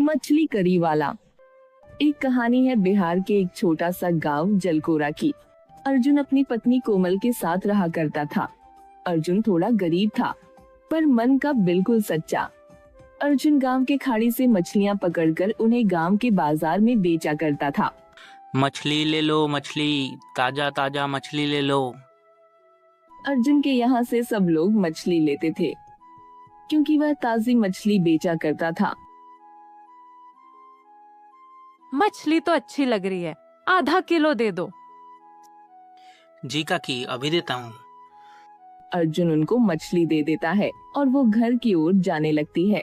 मछली करी वाला। एक कहानी है बिहार के एक छोटा सा गांव जलकोरा की। अर्जुन अपनी पत्नी कोमल के साथ रहा करता था। अर्जुन थोड़ा गरीब था, पर मन का बिल्कुल सच्चा। अर्जुन गांव के खाड़ी से मछलियां पकड़कर उन्हें गांव के बाजार में बेचा करता था। मछली ले लो मछली, ताजा ताजा मछली ले लो। अर्जुन के यहाँ से सब लोग मछली लेते थे, क्योंकि वह ताजी मछली बेचा करता था। मछली तो अच्छी लग रही है, आधा किलो दे दो। जी काकी, अभी देता हूँ। अर्जुन उनको मछली दे देता है और वो घर की ओर जाने लगती है।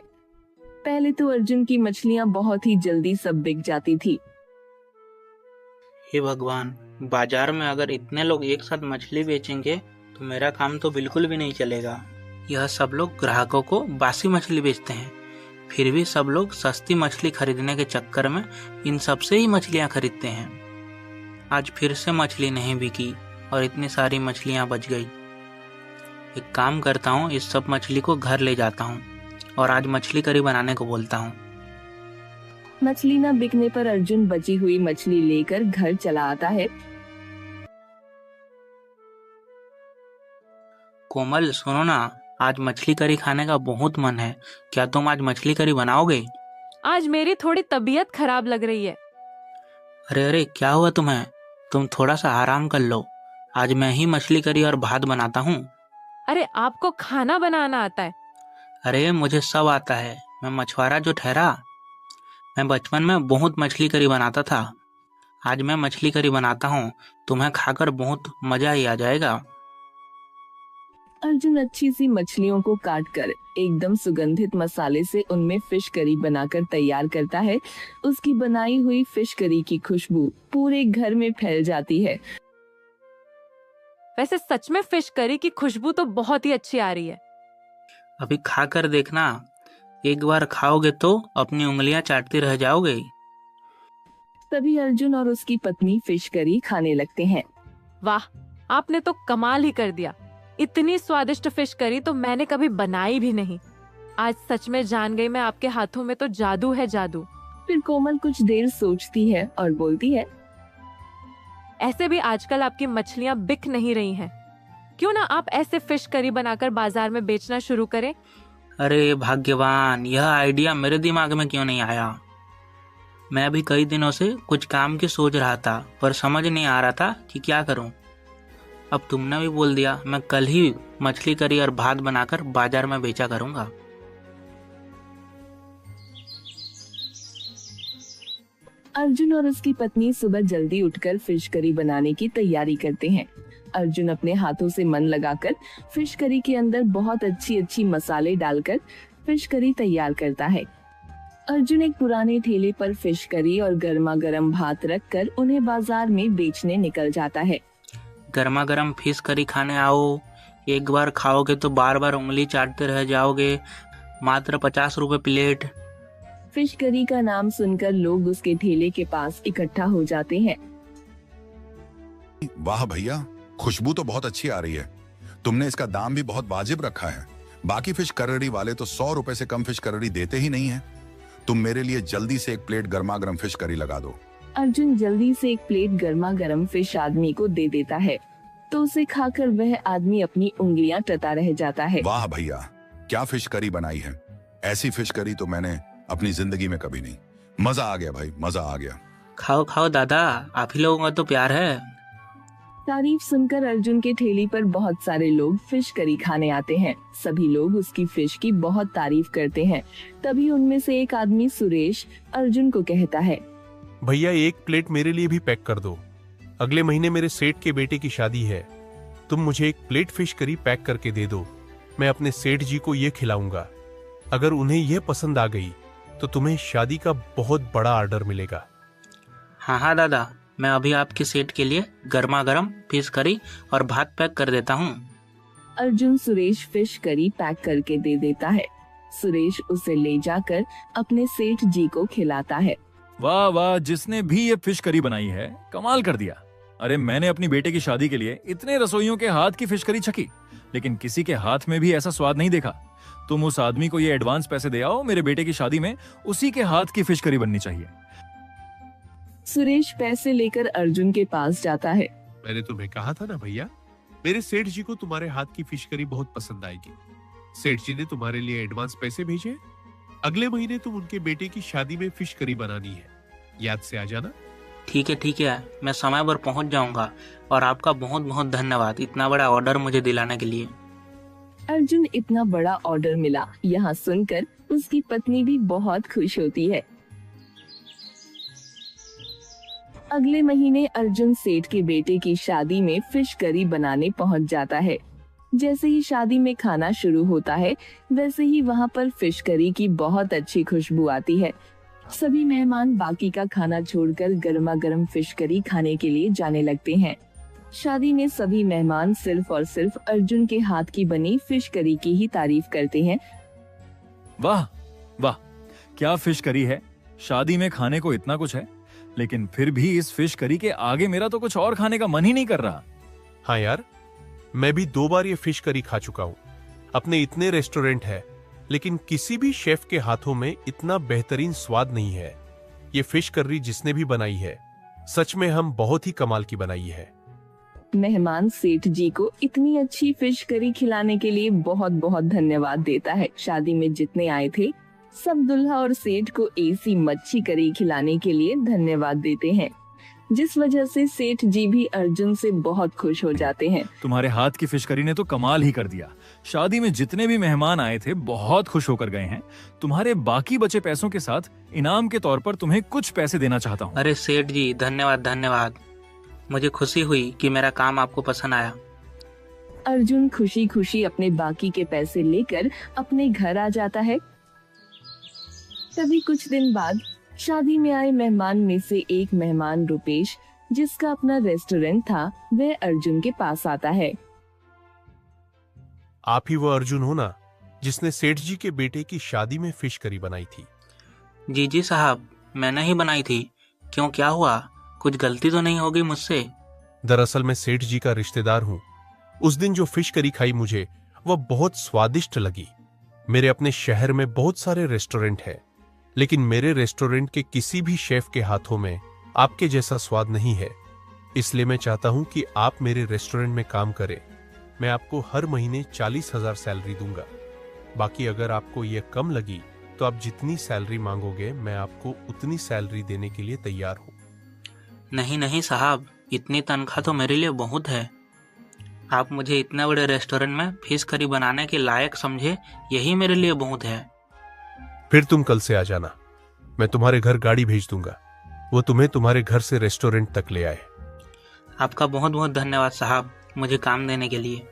पहले तो अर्जुन की मछलियाँ बहुत ही जल्दी सब बिक जाती थी। हे भगवान, बाजार में अगर इतने लोग एक साथ मछली बेचेंगे तो मेरा काम तो बिल्कुल भी नहीं चलेगा। यह सब लोग ग्राहकों को बासी मछली बेचते हैं, फिर भी सब लोग सस्ती मछली खरीदने के चक्कर में इन सब से ही मछलियाँ खरीदते हैं। आज फिर से मछली नहीं बिकी और इतनी सारी मछलियाँ बच गई। एक काम करता हूँ, इस सब मछली को घर ले जाता हूँ और आज मछली करी बनाने को बोलता हूँ। मछली न बिकने पर अर्जुन बची हुई मछली लेकर घर चला आता है। कोमल सुनो ना, आज मछली करी खाने का बहुत मन है। क्या तुम आज मछली करी बनाओगे? आज मेरी थोड़ी तबीयत खराब लग रही है। अरे अरे, क्या हुआ तुम्हें? तुम थोड़ा सा आराम कर लो। आज मैं ही मछली करी और भात बनाता हूँ। अरे आपको खाना बनाना आता है? अरे मुझे सब आता है, मैं मछुआरा जो ठहरा। मैं बचपन में बहुत मछली करी बनाता था। आज मैं मछली करी बनाता हूँ, तुम्हें खाकर बहुत मजा ही आ जाएगा। अर्जुन अच्छी सी मछलियों को काटकर एकदम सुगंधित मसाले से उनमें फिश करी बनाकर तैयार करता है। उसकी बनाई हुई फिश करी की खुशबू पूरे घर में फैल जाती है। वैसे सच में फिश करी की खुशबू तो बहुत ही अच्छी आ रही है। अभी खाकर देखना, एक बार खाओगे तो अपनी उंगलियां चाटते रह जाओगे। तभी अर्जुन और उसकी पत्नी फिश करी खाने लगते हैं। वाह, आपने तो कमाल ही कर दिया। इतनी स्वादिष्ट फिश करी तो मैंने कभी बनाई भी नहीं। आज सच में जान गई मैं, आपके हाथों में तो जादू है, जादू। फिर कोमल कुछ देर सोचती है और बोलती है, ऐसे भी आजकल आपकी मछलियाँ बिक नहीं रही हैं। क्यों ना आप ऐसे फिश करी बनाकर बाजार में बेचना शुरू करें? अरे भाग्यवान, यह आइडिया मेरे दिमाग में क्यों नहीं आया? मैं अभी कई दिनों से कुछ काम की सोच रहा था, पर समझ नहीं आ रहा था कि क्या करूं। अब तुमने भी बोल दिया, मैं कल ही मछली करी और भात बनाकर बाजार में बेचा करूंगा। अर्जुन और उसकी पत्नी सुबह जल्दी उठकर फिश करी बनाने की तैयारी करते हैं। अर्जुन अपने हाथों से मन लगाकर फिश करी के अंदर बहुत अच्छी मसाले डालकर फिश करी तैयार करता है। अर्जुन एक पुराने ठेले पर फिश करी और गर्मा गर्म भात रखकर उन्हें बाजार में बेचने निकल जाता है। गर्मा गर्म फिश करी खाने आओ, एक बार खाओगे तो बार बार उंगली चाटते रह जाओगे। मात्र 50 रुपए प्लेट। फिश करी का नाम सुनकर लोग उसके ठेले के पास इकट्ठा हो जाते हैं। वाह भैया, खुशबू तो बहुत अच्छी आ रही है। तुमने इसका दाम भी बहुत वाजिब रखा है। बाकी फिश करी वाले तो 100 रुपए से कम फिश करी देते ही नहीं है। तुम मेरे लिए जल्दी से एक प्लेट गर्मा गर्म फिश करी लगा दो। अर्जुन जल्दी से एक प्लेट गर्मा गर्म फिश आदमी को दे देता है, तो उसे खाकर वह आदमी अपनी उंगलियां टता रह जाता है। वाह भैया, क्या फिश करी बनाई है। ऐसी फिश करी तो मैंने अपनी जिंदगी में कभी नहीं। मजा आ गया भाई, मजा आ गया। खाओ खाओ दादा, आप ही लोगों का तो प्यार है। तारीफ सुनकर अर्जुन के ठेले पर बहुत सारे लोग फिश करी खाने आते हैं। सभी लोग उसकी फिश की बहुत तारीफ करते हैं। तभी उनमें से एक आदमी सुरेश अर्जुन को कहता है, भैया एक प्लेट मेरे लिए भी पैक कर दो। अगले महीने मेरे सेठ के बेटे की शादी है। तुम मुझे एक प्लेट फिश करी पैक करके दे दो। मैं अपने सेठ जी को ये खिलाऊंगा। अगर उन्हें यह पसंद आ गई तो तुम्हें शादी का बहुत बड़ा ऑर्डर मिलेगा। हाँ दादा, मैं अभी आपके सेठ के लिए गर्मा गर्म फिश करी और भात पैक कर देता हूँ। Arjun Suresh fish curry pack करके दे देता है। सुरेश उसे ले जाकर अपने सेठ जी को खिलाता है। वाह वाह, जिसने भी ये फिश करी बनाई है कमाल कर दिया। अरे मैंने अपनी बेटे की शादी के लिए इतने रसोइयों के हाथ की फिश करी छकी, लेकिन किसी के हाथ में भी ऐसा स्वाद नहीं देखा। तुम उस आदमी को ये एडवांस पैसे दे आओ, मेरे बेटे की शादी में उसी के हाथ की फिश करी बननी चाहिए। सुरेश पैसे लेकर अर्जुन के पास जाता है। मैंने तुम्हें कहा था ना भैया, मेरे सेठ जी को तुम्हारे हाथ की फिश करी बहुत पसंद आएगी। सेठ जी ने तुम्हारे लिए एडवांस पैसे भेजे। अगले महीने तुम उनके बेटे की शादी में फिश करी बनानी है, याद से आ जाना। ठीक है, मैं समय पर पहुंच जाऊंगा और आपका बहुत बहुत धन्यवाद इतना बड़ा ऑर्डर मुझे दिलाने के लिए। अर्जुन इतना बड़ा ऑर्डर मिला, यहाँ सुनकर उसकी पत्नी भी बहुत खुश होती है। अगले महीने अर्जुन सेठ के बेटे की शादी में फिश करी बनाने पहुंच जाता है। जैसे ही शादी में खाना शुरू होता है, वैसे ही वहाँ पर फिश करी की बहुत अच्छी खुशबू आती है। सभी मेहमान बाकी का खाना छोड़कर गर्मा गर्म फिश करी खाने के लिए जाने लगते हैं। शादी में सभी मेहमान सिर्फ और सिर्फ अर्जुन के हाथ की बनी फिश करी की ही तारीफ करते हैं। वाह वाह, क्या फिश करी है। शादी में खाने को इतना कुछ है, लेकिन फिर भी इस फिश करी के आगे मेरा तो कुछ और खाने का मन ही नहीं कर रहा। हाँ यार, मैं भी 2 बार ये फिश करी खा चुका हूँ। अपने इतने रेस्टोरेंट है, लेकिन किसी भी शेफ के हाथों में इतना बेहतरीन स्वाद नहीं है। ये फिश करी जिसने भी बनाई है, सच में हम बहुत ही कमाल की बनाई है। मेहमान सेठ जी को इतनी अच्छी फिश करी खिलाने के लिए बहुत बहुत धन्यवाद देता है। शादी में जितने आए थे, सब दुल्हा और सेठ को ऐसी मच्छी करी खिलाने के लिए धन्यवाद देते हैं, जिस वजह से सेठ जी भी अर्जुन से बहुत खुश हो जाते हैं। तुम्हारे हाथ की फिश करी ने तो कमाल ही कर दिया। शादी में जितने भी मेहमान आए थे बहुत खुश होकर गए हैं। तुम्हारे बाकी बचे पैसों के साथ इनाम के तौर पर तुम्हें कुछ पैसे देना चाहता हूँ। अरे सेठ जी, धन्यवाद। मुझे खुशी हुई कि मेरा काम आपको पसंद आया। अर्जुन खुशी खुशी अपने बाकी के पैसे लेकर अपने घर आ जाता है। तभी कुछ दिन बाद शादी में आए मेहमान में से एक मेहमान रुपेश, जिसका अपना रेस्टोरेंट था, वह अर्जुन के पास आता है। आप ही वो अर्जुन हो ना, जिसने सेठ जी के बेटे की शादी में फिश करी बनाई थी? जी साहब, मैंने ही बनाई थी। क्यों, क्या हुआ? कुछ गलती तो नहीं होगी मुझसे? दरअसल मैं सेठ जी का रिश्तेदार हूँ। उस दिन जो फिश करी खाई मुझे, वह बहुत स्वादिष्ट लगी। मेरे अपने शहर में बहुत सारे रेस्टोरेंट हैं, लेकिन मेरे रेस्टोरेंट के किसी भी शेफ के हाथों में आपके जैसा स्वाद नहीं है। इसलिए मैं चाहता हूं कि आप मेरे रेस्टोरेंट में काम करें। मैं आपको हर महीने 40,000 सैलरी दूंगा। बाकी अगर आपको यह कम लगी तो आप जितनी सैलरी मांगोगे, मैं आपको उतनी सैलरी देने के लिए तैयार हूं। नहीं साहब, इतनी तनख्वाह तो मेरे लिए बहुत है। आप मुझे इतने बड़े रेस्टोरेंट में फिश करी बनाने के लायक समझे, यही मेरे लिए बहुत है। फिर तुम कल से आ जाना। मैं तुम्हारे घर गाड़ी भेज दूंगा, वो तुम्हें तुम्हारे घर से रेस्टोरेंट तक ले आए। आपका बहुत बहुत धन्यवाद साहब, मुझे काम देने के लिए।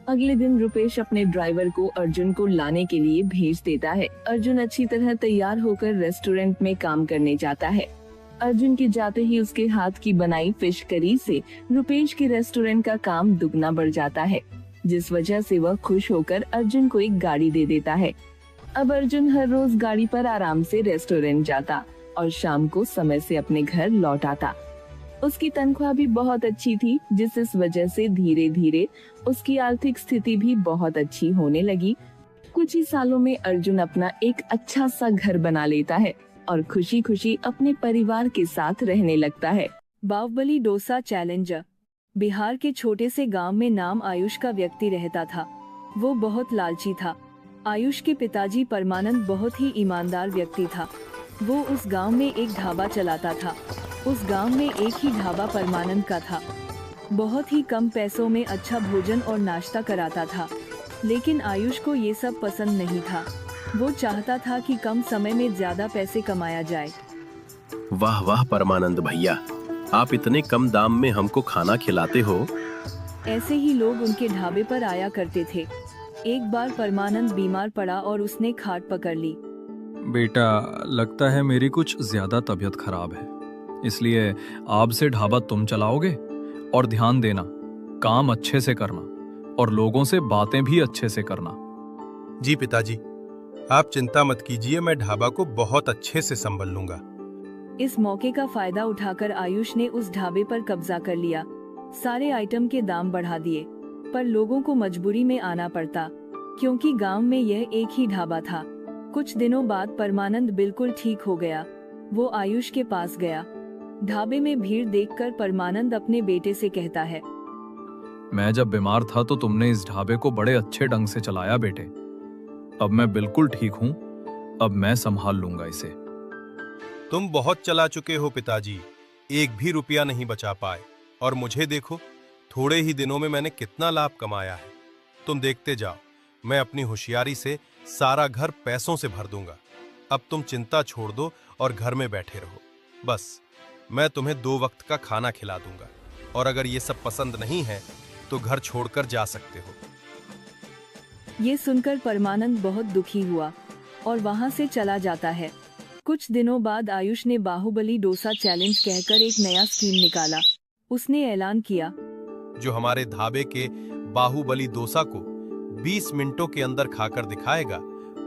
अगले दिन रुपेश अपने ड्राइवर को अर्जुन को लाने के लिए भेज देता है। अर्जुन अच्छी तरह तैयार होकर रेस्टोरेंट में काम करने जाता है। अर्जुन के जाते ही उसके हाथ की बनाई फिश करी से रुपेश के रेस्टोरेंट का काम दुगना बढ़ जाता है, जिस वजह से वह खुश होकर अर्जुन को एक गाड़ी दे देता है। अब अर्जुन हर रोज गाड़ी पर आराम से रेस्टोरेंट जाता और शाम को समय से अपने घर लौट आता। उसकी तनख्वाह भी बहुत अच्छी थी, जिस वजह से धीरे धीरे उसकी आर्थिक स्थिति भी बहुत अच्छी होने लगी। कुछ ही सालों में अर्जुन अपना एक अच्छा सा घर बना लेता है और खुशी खुशी अपने परिवार के साथ रहने लगता है। बाहुबली डोसा चैलेंजर। बिहार के छोटे से गांव में नाम आयुष का व्यक्ति रहता था। वो बहुत लालची था। आयुष के पिताजी परमानंद बहुत ही ईमानदार व्यक्ति था। वो उस गांव में एक ढाबा चलाता था। उस गांव में एक ही ढाबा परमानंद का था। बहुत ही कम पैसों में अच्छा भोजन और नाश्ता कराता था, लेकिन आयुष को ये सब पसंद नहीं था। वो चाहता था कि कम समय में ज्यादा पैसे कमाया जाए। वाह वाह परमानंद भैया, आप इतने कम दाम में हमको खाना खिलाते हो। ऐसे ही लोग उनके ढाबे पर आया करते थे। एक बार परमानंद बीमार पड़ा और उसने खाट पकड़ ली। बेटा, लगता है मेरी कुछ ज्यादा तबीयत खराब है, इसलिए आप से ढाबा तुम चलाओगे। और ध्यान देना, काम अच्छे से करना और लोगों से बातें भी अच्छे से करना। जी पिताजी, आप चिंता मत कीजिए, मैं ढाबा को बहुत अच्छे से संभाल लूंगा। इस मौके का फायदा उठाकर आयुष ने उस ढाबे पर कब्जा कर लिया। सारे आइटम के दाम बढ़ा दिए, पर लोगों को मजबूरी में आना पड़ता, क्योंकि गांव में यह एक ही ढाबा था। कुछ दिनों बाद परमानंद बिल्कुल ठीक हो गया। वो आयुष के पास गया। ढाबे में भीड़ देखकर परमानंद अपने बेटे से कहता है, मैं जब बीमार था तो तुमने इस ढाबे को बड़े अच्छे ढंग से चलाया बेटे। अब मैं बिल्कुल ठीक हूँ। अब मैं संभाल लूंगा इसे। तुम बहुत चला चुके हो पिताजी, एक भी रुपया नहीं बचा पाए, और मुझे देखो, थोड़े ही दिनों में मैंने कितना लाभ कमाया है। तुम देखते जाओ, मैं अपनी होशियारी से सारा घर पैसों से भर दूंगा। अब तुम चिंता छोड़ दो और घर में बैठे रहो। बस मैं तुम्हें 2 वक्त का खाना खिला दूंगा, और अगर ये सब पसंद नहीं है तो घर छोड़कर जा सकते हो। ये सुनकर परमानंद बहुत दुखी हुआ और वहां से चला जाता है। कुछ दिनों बाद आयुष ने बाहुबली डोसा चैलेंज कहकर एक नया स्कीम निकाला। उसने ऐलान किया, जो हमारे ढाबे के बाहुबली डोसा को 20 मिनटों के अंदर खाकर दिखाएगा,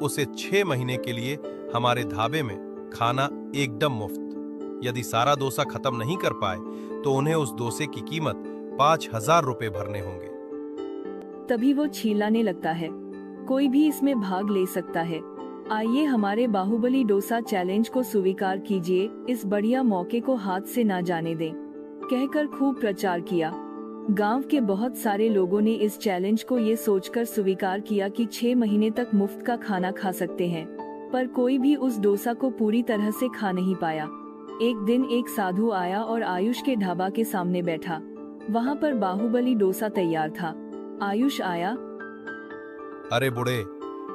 उसे 6 महीने के लिए हमारे ढाबे में खाना एकदम मुफ्त। यदि सारा डोसा खत्म नहीं कर पाए तो उन्हें उस डोसे की कीमत 5,000 रुपए भरने होंगे। तभी वो चिल्लाने लगता है, कोई भी इसमें भाग ले सकता है। आइए हमारे बाहुबली डोसा चैलेंज को स्वीकार कीजिए, इस बढ़िया मौके को हाथ से ना जाने दें, कहकर खूब प्रचार किया। गांव के बहुत सारे लोगों ने इस चैलेंज को ये सोचकर स्वीकार किया कि 6 महीने तक मुफ्त का खाना खा सकते हैं, पर कोई भी उस डोसा को पूरी तरह से खा नहीं पाया। एक दिन एक साधु आया और आयुष के ढाबा के सामने बैठा। वहाँ पर बाहुबली डोसा तैयार था। आयुष आया, अरे बूढ़े,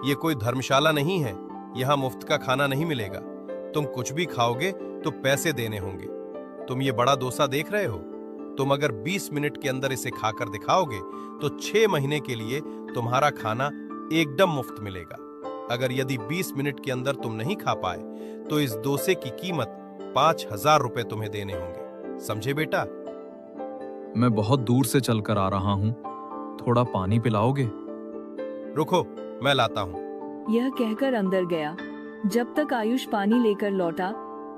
ये कोई धर्मशाला नहीं है, यहाँ मुफ्त का खाना नहीं मिलेगा। तुम कुछ भी खाओगे तो पैसे देने होंगे। तुम ये बड़ा डोसा देख रहे हो, तुम अगर 20 मिनट के अंदर इसे खाकर दिखाओगे तो 6 महीने के लिए तुम्हारा खाना एकदम मुफ्त मिलेगा। अगर यदि 20 मिनट के अंदर तुम नहीं खा पाए तो इस डोसे की कीमत 5,000 रुपए तुम्हें देने होंगे। समझे बेटा? मैं बहुत दूर से चलकर आ रहा हूँ, थोड़ा पानी पिलाओगे? रुको, मैं लाता हूँ। यह कहकर अंदर गया। जब तक आयुष पानी लेकर लौटा,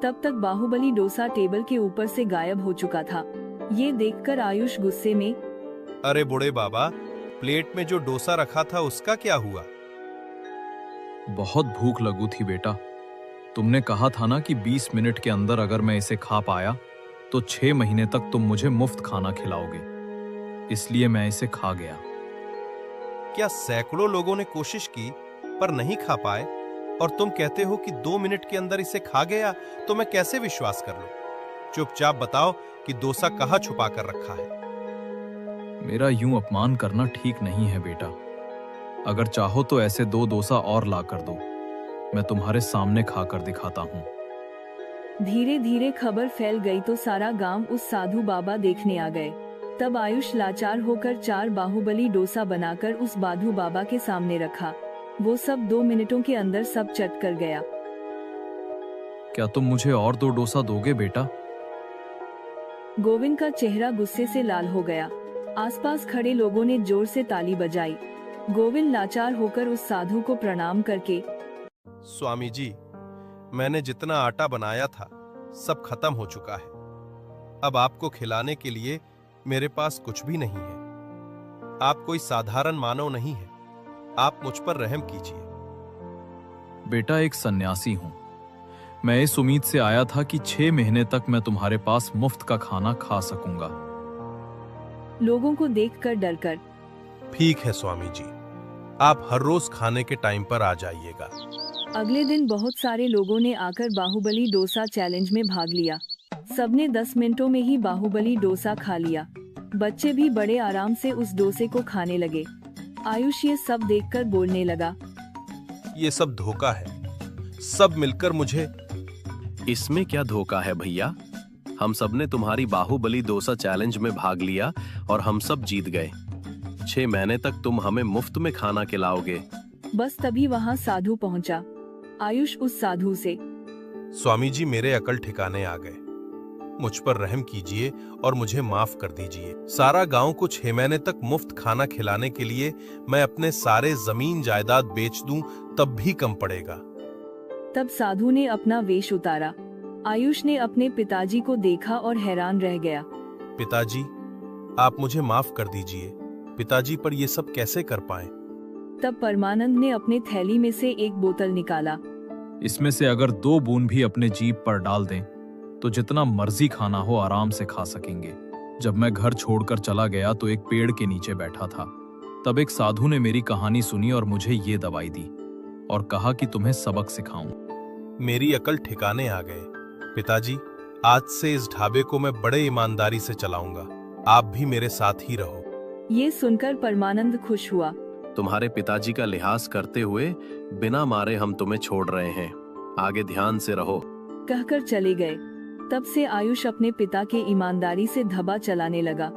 तब तक बाहुबली डोसा टेबल के ऊपर से गायब हो चुका था। ये देखकर आयुष गुस्से में, अरे बूढ़े बाबा, प्लेट में जो डोसा रखा था उसका क्या हुआ? बहुत भूख लगू थी बेटा। तुमने कहा था ना कि 20 मिनट के अंदर अगर मैं इसे खा पाया तो 6 महीने तक तुम मुझे मुफ्त खाना खिलाओगे, इसलिए मैं इसे खा गया। क्या सैकड़ों लोगों ने कोशिश की पर नहीं खा पाए, और तुम कहते हो कि 2 मिनट के अंदर इसे खा गया? तो मैं कैसे विश्वास कर लूं? चुपचाप बताओ कि डोसा कहाँ छुपा कर रखा है। मेरा यूं अपमान करना ठीक नहीं है बेटा। अगर चाहो तो ऐसे 2 डोसा और ला कर दो, मैं तुम्हारे सामने खाकर दिखाता हूँ। धीरे धीरे खबर फैल गई तो सारा गांव उस साधु बाबा देखने आ गए। तब आयुष लाचार होकर 4 बाहुबली डोसा बनाकर उस साधु बाबा के सामने रखा। वो सब 2 मिनटों के अंदर सब चट कर गया। क्या तुम मुझे और 2 डोसा दोगे बेटा? गोविंद का चेहरा गुस्से से लाल हो गया। आसपास खड़े लोगों ने जोर से ताली बजाई। गोविंद लाचार होकर उस साधु को प्रणाम करके, स्वामी जी, मैंने जितना आटा बनाया था सब खत्म हो चुका है। अब आपको खिलाने के लिए मेरे पास कुछ भी नहीं है। आप कोई साधारण मानव नहीं है, आप मुझ पर रहम कीजिए। बेटा, एक सन्यासी हूँ। मैं इस उम्मीद से आया था कि 6 महीने तक मैं तुम्हारे पास मुफ्त का खाना खा सकूंगा। लोगों को देखकर डरकर, ठीक है स्वामी जी, आप हर रोज खाने के टाइम पर आ जाइएगा। अगले दिन बहुत सारे लोगों ने आकर बाहुबली डोसा चैलेंज में भाग लिया। सबने 10 मिनटों में ही बाहुबली डोसा खा लिया। बच्चे भी बड़े आराम से उस डोसे को खाने लगे। आयुष ये सब देखकर बोलने लगा, ये सब धोखा है, सब मिलकर मुझे। इसमें क्या धोखा है भैया? हम सब ने तुम्हारी बाहुबली डोसा चैलेंज में भाग लिया और हम सब जीत गए। 6 महीने तक तुम हमें मुफ्त में खाना खिलाओगे। बस तभी वहाँ साधु पहुँचा। आयुष उस साधु से, स्वामी जी, मेरे अकल ठिकाने आ गए, मुझ पर रहम कीजिए और मुझे माफ कर दीजिए। सारा गांव को 6 महीने तक मुफ्त खाना खिलाने के लिए मैं अपने सारे जमीन जायदाद बेच दूं तब भी कम पड़ेगा। तब साधु ने अपना वेश उतारा। आयुष ने अपने पिताजी को देखा और हैरान रह गया। पिताजी, आप मुझे माफ कर दीजिए। पिताजी पर ये सब कैसे कर पाए? तब परमानंद ने अपने थैली में से एक बोतल निकाला। इसमें से अगर 2 बूंद भी अपने जीभ पर डाल दें तो जितना मर्जी खाना हो आराम से खा सकेंगे। जब मैं घर छोड़कर चला गया तो एक पेड़ के नीचे बैठा था। तब एक साधु ने मेरी कहानी सुनी और मुझे ये दवाई दी और कहा कि तुम्हें सबक सिखाऊं। मेरी अकल ठिकाने आ गए। पिताजी, आज से इस ढाबे को मैं बड़े ईमानदारी से चलाऊंगा। आप भी मेरे साथ ही रहो। ये सुनकर परमानंद खुश हुआ। तुम्हारे पिताजी का लिहाज करते हुए बिना मारे हम तुम्हें छोड़ रहे हैं। आगे ध्यान से रहो, कहकर चले गए। तब से आयुष अपने पिता के ईमानदारी से ढाबा चलाने लगा।